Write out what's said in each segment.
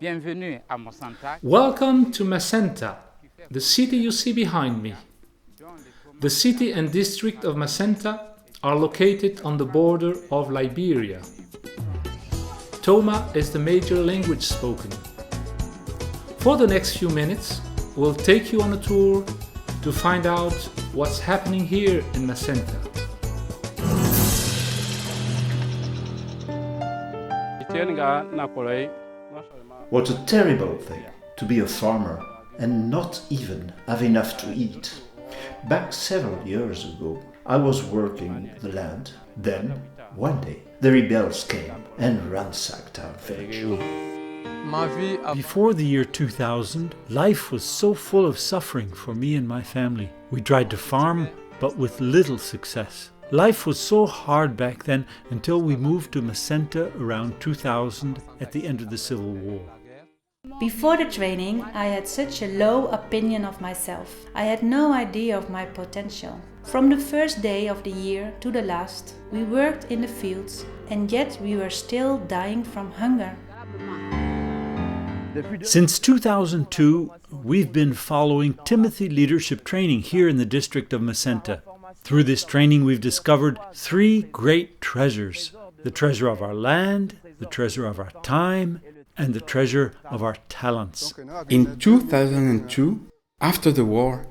Bienvenue à Macenta. Welcome to Macenta, the city you see behind me. The city and district of Macenta are located on the border of Liberia. Toma is the major language spoken. For the next few minutes, we'll take you on a tour to find out what's happening here in Macenta. What a terrible thing to be a farmer and not even have enough to eat. Back several years ago, I was working the land. Then, one day, the rebels came and ransacked our village. Before the year 2000, life was so full of suffering for me and my family. We tried to farm, but with little success. Life was so hard back then until we moved to Macenta around 2000 at the end of the Civil War. Before the training, I had such a low opinion of myself. I had no idea of my potential. From the first day of the year to the last, we worked in the fields, and yet we were still dying from hunger. Since 2002, we've been following Timothy Leadership Training here in the district of Macenta. Through this training, we've discovered three great treasures: the treasure of our land, the treasure of our time, and the treasure of our talents. In 2002, after the war,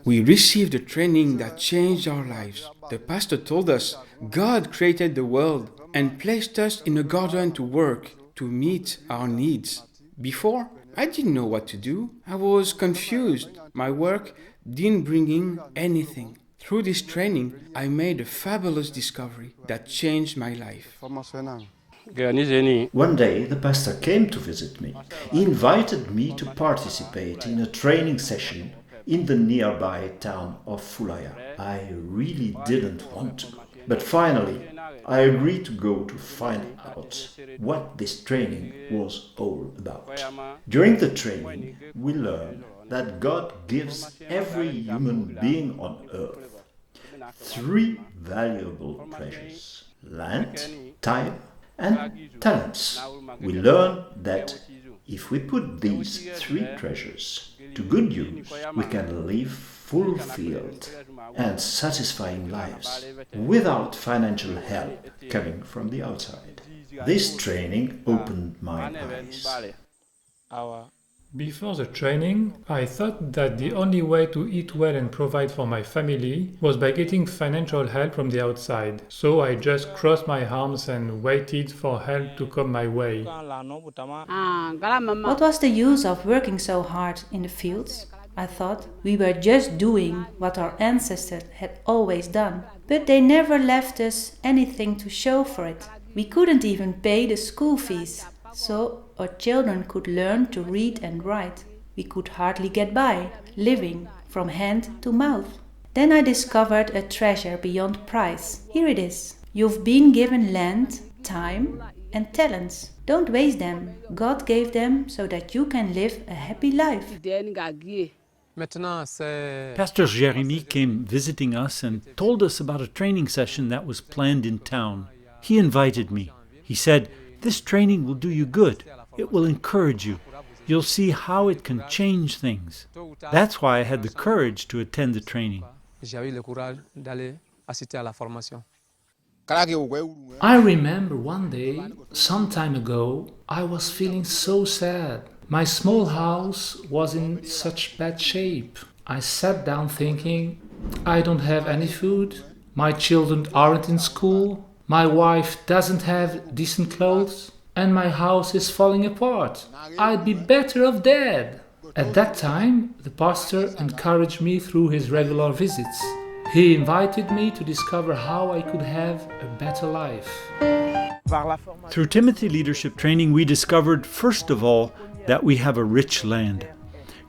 we received a training that changed our lives. The pastor told us God created the world and placed us in a garden to work, to meet our needs. Before, I didn't know what to do. I was confused. My work didn't bring in anything. Through this training, I made a fabulous discovery that changed my life. One day, the pastor came to visit me. He invited me to participate in a training session in the nearby town of Fulaya. I really didn't want to, but finally, I agreed to go to find out what this training was all about. During the training, we learned that God gives every human being on earth three valuable treasures: land, time, and talents. We learn that if we put these three treasures to good use, we can live fulfilled and satisfying lives without financial help coming from the outside. This training opened my eyes. Before the training, I thought that the only way to eat well and provide for my family was by getting financial help from the outside. So I just crossed my arms and waited for help to come my way. What was the use of working so hard in the fields? I thought we were just doing what our ancestors had always done. But they never left us anything to show for it. We couldn't even pay the school fees. So our children could learn to read and write. We could hardly get by, living from hand to mouth. Then I discovered a treasure beyond price. Here it is. You've been given land, time, and talents. Don't waste them. God gave them so that you can live a happy life. Pastor Jeremy came visiting us and told us about a training session that was planned in town. He invited me. He said, "This training will do you good. It will encourage you. You'll see how it can change things." That's why I had the courage to attend the training. I remember one day, some time ago, I was feeling so sad. My small house was in such bad shape. I sat down thinking, I don't have any food, my children aren't in school, my wife doesn't have decent clothes, and my house is falling apart. I'd be better off dead. At that time, the pastor encouraged me through his regular visits. He invited me to discover how I could have a better life. Through Timothy Leadership Training, we discovered, first of all, that we have a rich land.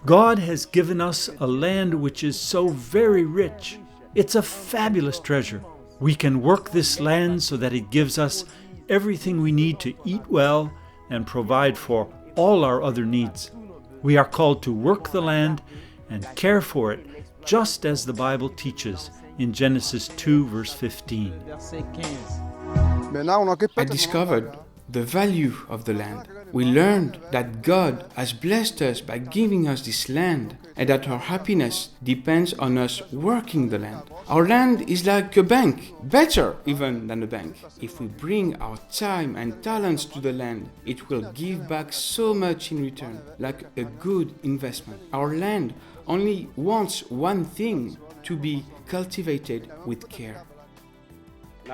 God has given us a land which is so very rich. It's a fabulous treasure. We can work this land so that it gives us everything we need to eat well and provide for all our other needs. We are called to work the land and care for it, just as the Bible teaches in Genesis 2, verse 15. I discovered the value of the land. We learned that God has blessed us by giving us this land and that our happiness depends on us working the land. Our land is like a bank, better even than a bank. If we bring our time and talents to the land, it will give back so much in return, like a good investment. Our land only wants one thing: to be cultivated with care.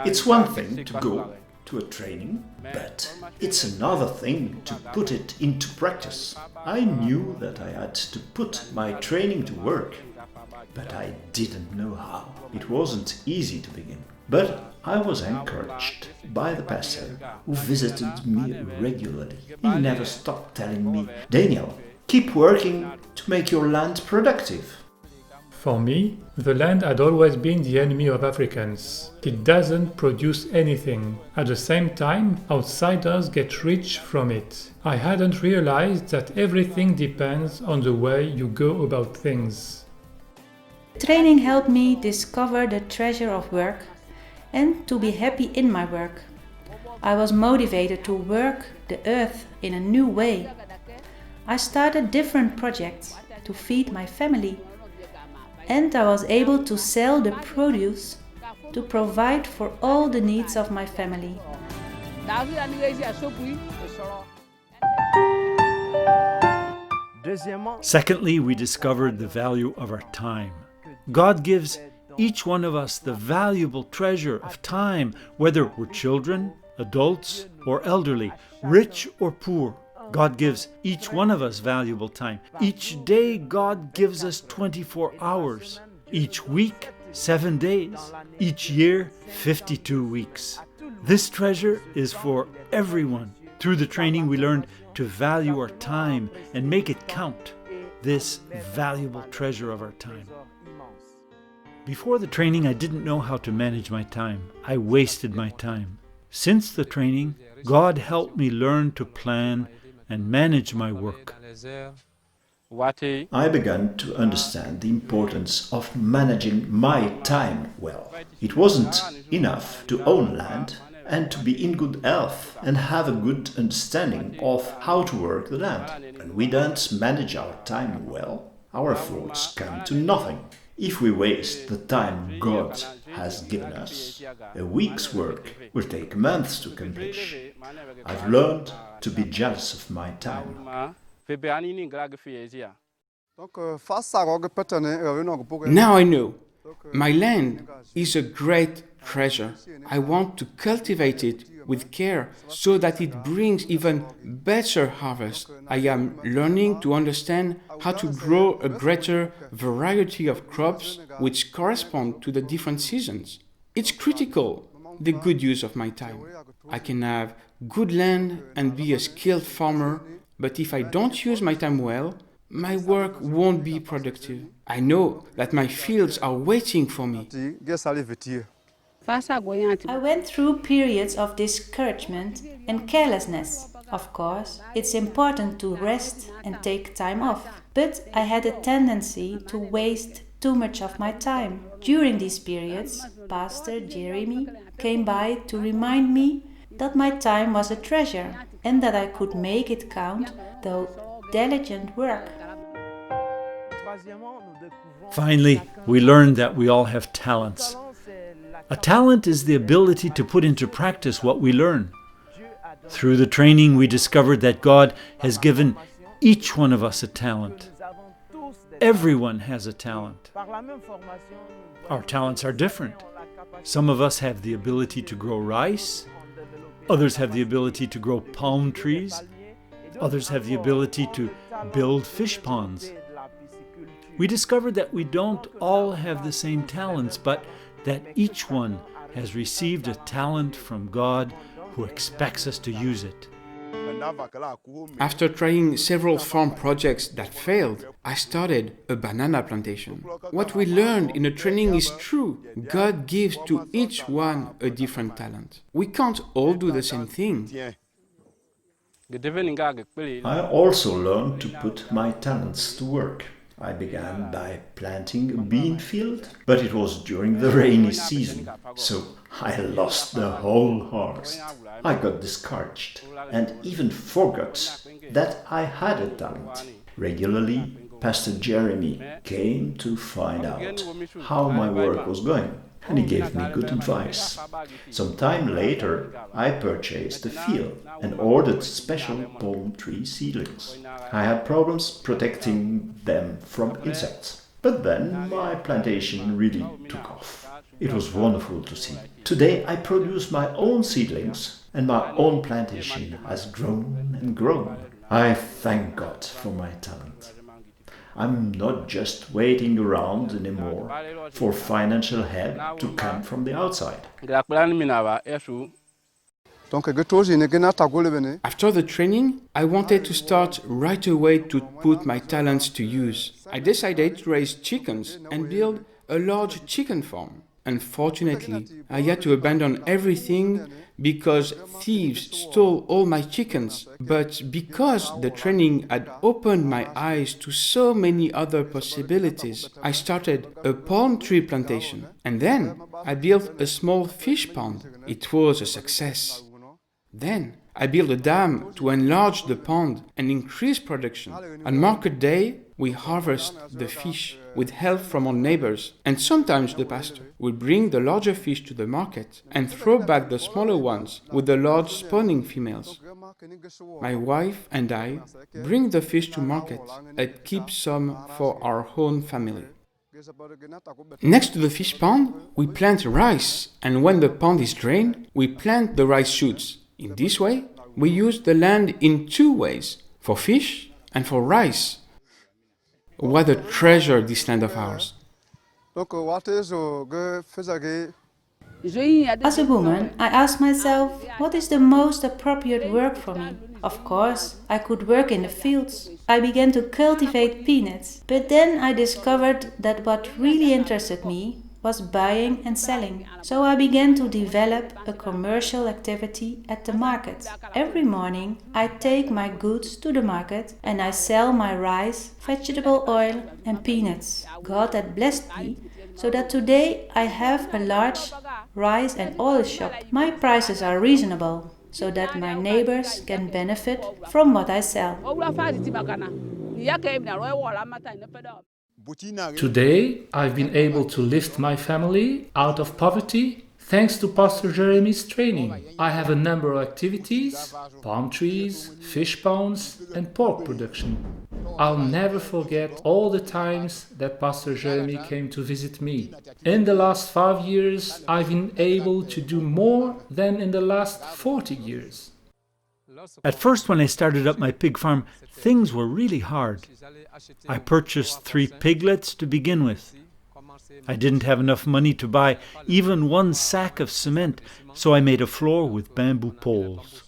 It's one thing to go to a training, but it's another thing to put it into practice. I knew that I had to put my training to work, but I didn't know how. It wasn't easy to begin. But I was encouraged by the pastor who visited me regularly. He never stopped telling me, "Daniel, keep working to make your land productive." For me, the land had always been the enemy of Africans. It doesn't produce anything. At the same time, outsiders get rich from it. I hadn't realized that everything depends on the way you go about things. Training helped me discover the treasure of work and to be happy in my work. I was motivated to work the earth in a new way. I started different projects to feed my family, and I was able to sell the produce to provide for all the needs of my family. Secondly, we discovered the value of our time. God gives each one of us the valuable treasure of time, whether we're children, adults, or elderly, rich or poor. God gives each one of us valuable time. Each day, God gives us 24 hours. Each week, 7 days. Each year, 52 weeks. This treasure is for everyone. Through the training, we learned to value our time and make it count. This valuable treasure of our time. Before the training, I didn't know how to manage my time. I wasted my time. Since the training, God helped me learn to plan and manage my work. I began to understand the importance of managing my time well. It wasn't enough to own land and to be in good health and have a good understanding of how to work the land. When we don't manage our time well, our efforts come to nothing. If we waste the time God has given us, a week's work will take months to accomplish. I've learned to be jealous of my time. Now I know my land is a great treasure. I want to cultivate it with care so that it brings even better harvest. I am learning to understand how to grow a greater variety of crops which correspond to the different seasons. It's critical, the good use of my time. I can have good land and be a skilled farmer, but if I don't use my time well, my work won't be productive. I know that my fields are waiting for me. I went through periods of discouragement and carelessness. Of course, it's important to rest and take time off, but I had a tendency to waste too much of my time. During these periods, Pastor Jeremy came by to remind me that my time was a treasure and that I could make it count through diligent work. Finally, we learned that we all have talents. A talent is the ability to put into practice what we learn. Through the training, we discovered that God has given each one of us a talent. Everyone has a talent. Our talents are different. Some of us have the ability to grow rice. Others have the ability to grow palm trees. Others have the ability to build fish ponds. We discovered that we don't all have the same talents, but that each one has received a talent from God who expects us to use it. After trying several farm projects that failed, I started a banana plantation. What we learned in the training is true. God gives to each one a different talent. We can't all do the same thing. I also learned to put my talents to work. I began by planting a bean field, but it was during the rainy season, so I lost the whole harvest. I got discouraged and even forgot that I had a talent. Regularly, Pastor Jeremy came to find out how my work was going, and he gave me good advice. Some time later, I purchased a field and ordered special palm tree seedlings. I had problems protecting them from insects, but then my plantation really took off. It was wonderful to see. Today I produce my own seedlings, and my own plantation has grown and grown. I thank God for my talent. I'm not just waiting around anymore for financial help to come from the outside. After the training, I wanted to start right away to put my talents to use. I decided to raise chickens and build a large chicken farm. Unfortunately, I had to abandon everything because thieves stole all my chickens. But because the training had opened my eyes to so many other possibilities, I started a palm tree plantation. And then I built a small fish pond. It was a success. Then I built a dam to enlarge the pond and increase production. On market day, we harvest the fish with help from our neighbors, and sometimes the pastor will bring the larger fish to the market and throw back the smaller ones with the large spawning females. My wife and I bring the fish to market and keep some for our own family. Next to the fish pond, we plant rice, and when the pond is drained, we plant the rice shoots. In this way, we use the land in two ways, for fish and for rice. What a treasure, this land of ours. As a woman, I asked myself, what is the most appropriate work for me? Of course, I could work in the fields. I began to cultivate peanuts, but then I discovered that what really interested me was buying and selling. So I began to develop a commercial activity at the market. Every morning I take my goods to the market and I sell my rice, vegetable oil and peanuts. God had blessed me so that today I have a large rice and oil shop. My prices are reasonable so that my neighbors can benefit from what I sell. Today, I've been able to lift my family out of poverty thanks to Pastor Jeremy's training. I have a number of activities: palm trees, fish ponds, and pork production. I'll never forget all the times that Pastor Jeremy came to visit me. In the last 5 years, I've been able to do more than in the last 40 years. At first, when I started up my pig farm, things were really hard. I purchased 3 piglets to begin with. I didn't have enough money to buy even 1 sack of cement, so I made a floor with bamboo poles.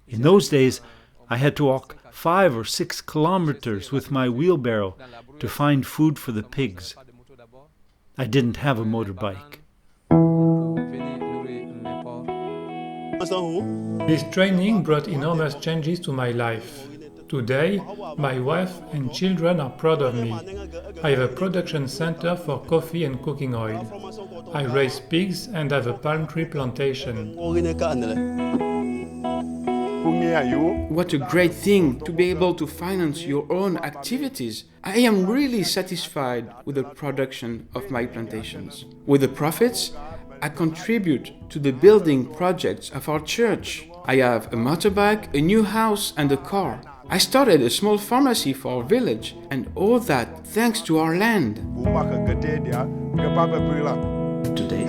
In those days, I had to walk 5 or 6 kilometers with my wheelbarrow to find food for the pigs. I didn't have a motorbike. This training brought enormous changes to my life. Today, my wife and children are proud of me. I have a production center for coffee and cooking oil. I raise pigs and have a palm tree plantation. What a great thing to be able to finance your own activities. I am really satisfied with the production of my plantations. With the profits, I contribute to the building projects of our church. I have a motorbike, a new house and a car. I started a small pharmacy for our village, and all that thanks to our land. Today,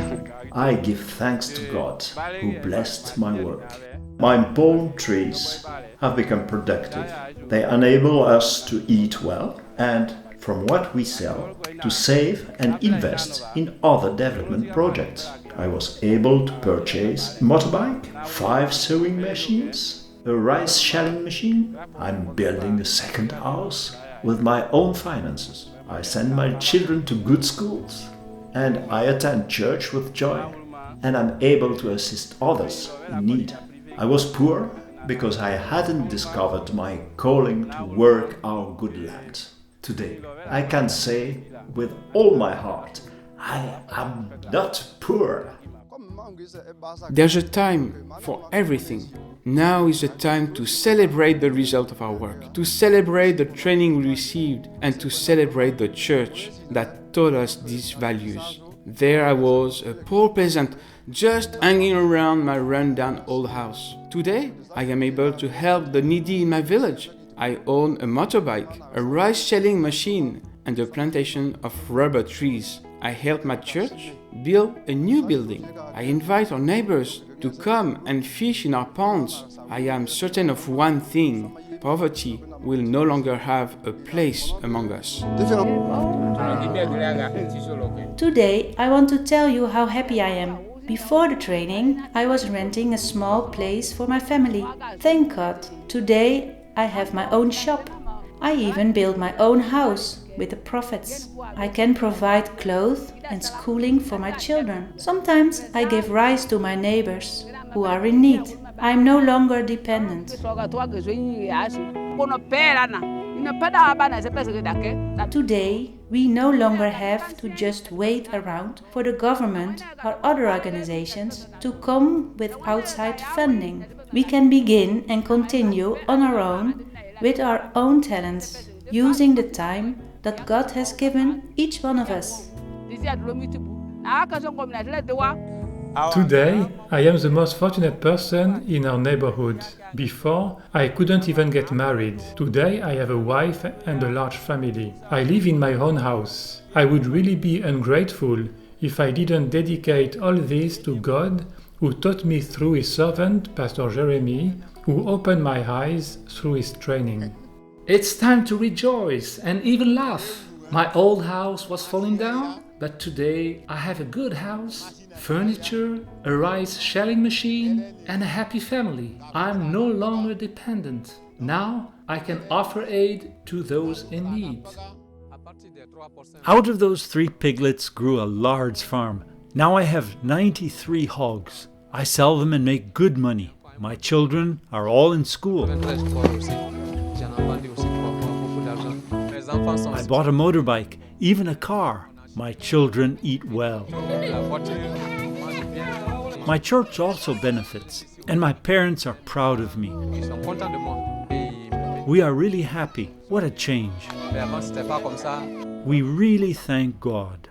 I give thanks to God who blessed my work. My palm trees have become productive. They enable us to eat well and, from what we sell, to save and invest in other development projects. I was able to purchase a motorbike, 5 sewing machines, a rice shelling machine. I'm building a second house with my own finances. I send my children to good schools and I attend church with joy, and I'm able to assist others in need. I was poor because I hadn't discovered my calling to work our good land. today. I can say with all my heart, I am not poor. There's a time for everything. Now is the time to celebrate the result of our work, to celebrate the training we received, and to celebrate the church that taught us these values. There I was, a poor peasant, just hanging around my run-down old house. Today, I am able to help the needy in my village. I own a motorbike, a rice shelling machine, and a plantation of rubber trees. I help my church build a new building. I invite our neighbors to come and fish in our ponds. I am certain of one thing: poverty will no longer have a place among us. Today, I want to tell you how happy I am. Before the training, I was renting a small place for my family. Thank God, today I have my own shop. I even built my own house with the profits. I can provide clothes and schooling for my children. Sometimes I give rice to my neighbors who are in need. I am no longer dependent. Today, we no longer have to just wait around for the government or other organizations to come with outside funding. We can begin and continue on our own with our own talents, using the time that God has given each one of us. Today, I am the most fortunate person in our neighborhood. Before, I couldn't even get married. Today, I have a wife and a large family. I live in my own house. I would really be ungrateful if I didn't dedicate all this to God, who taught me through his servant, Pastor Jeremy, who opened my eyes through his training. It's time to rejoice and even laugh. My old house was falling down, but today I have a good house, furniture, a rice shelling machine, and a happy family. I'm no longer dependent. Now I can offer aid to those in need. Out of those 3 piglets grew a large farm. Now I have 93 hogs. I sell them and make good money. My children are all in school. I bought a motorbike, even a car. My children eat well. My church also benefits, and my parents are proud of me. We are really happy. What a change. We really thank God.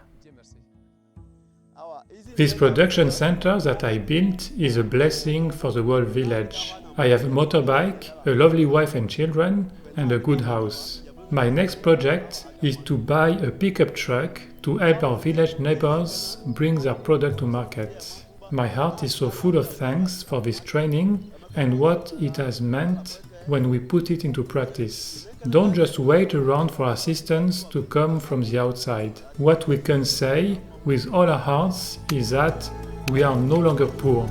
This production center that I built is a blessing for the whole village. I have a motorbike, a lovely wife and children, and a good house. My next project is to buy a pickup truck to help our village neighbors bring their product to market. My heart is so full of thanks for this training and what it has meant when we put it into practice. Don't just wait around for assistance to come from the outside. What we can say with all our hearts is that we are no longer poor.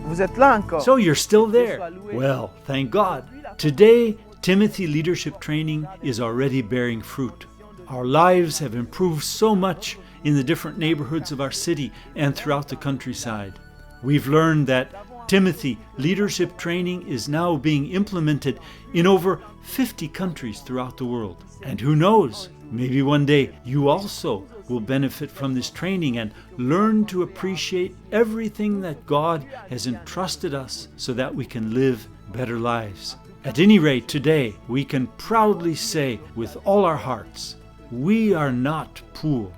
Vous êtes là encore. So you're still there. Well, thank God. Today, Timothy Leadership Training is already bearing fruit. Our lives have improved so much in the different neighborhoods of our city and throughout the countryside. We've learned that Timothy Leadership Training is now being implemented in over 50 countries throughout the world. And who knows, maybe one day you also will benefit from this training and learn to appreciate everything that God has entrusted us so that we can live better lives. At any rate, today we can proudly say with all our hearts, we are not poor.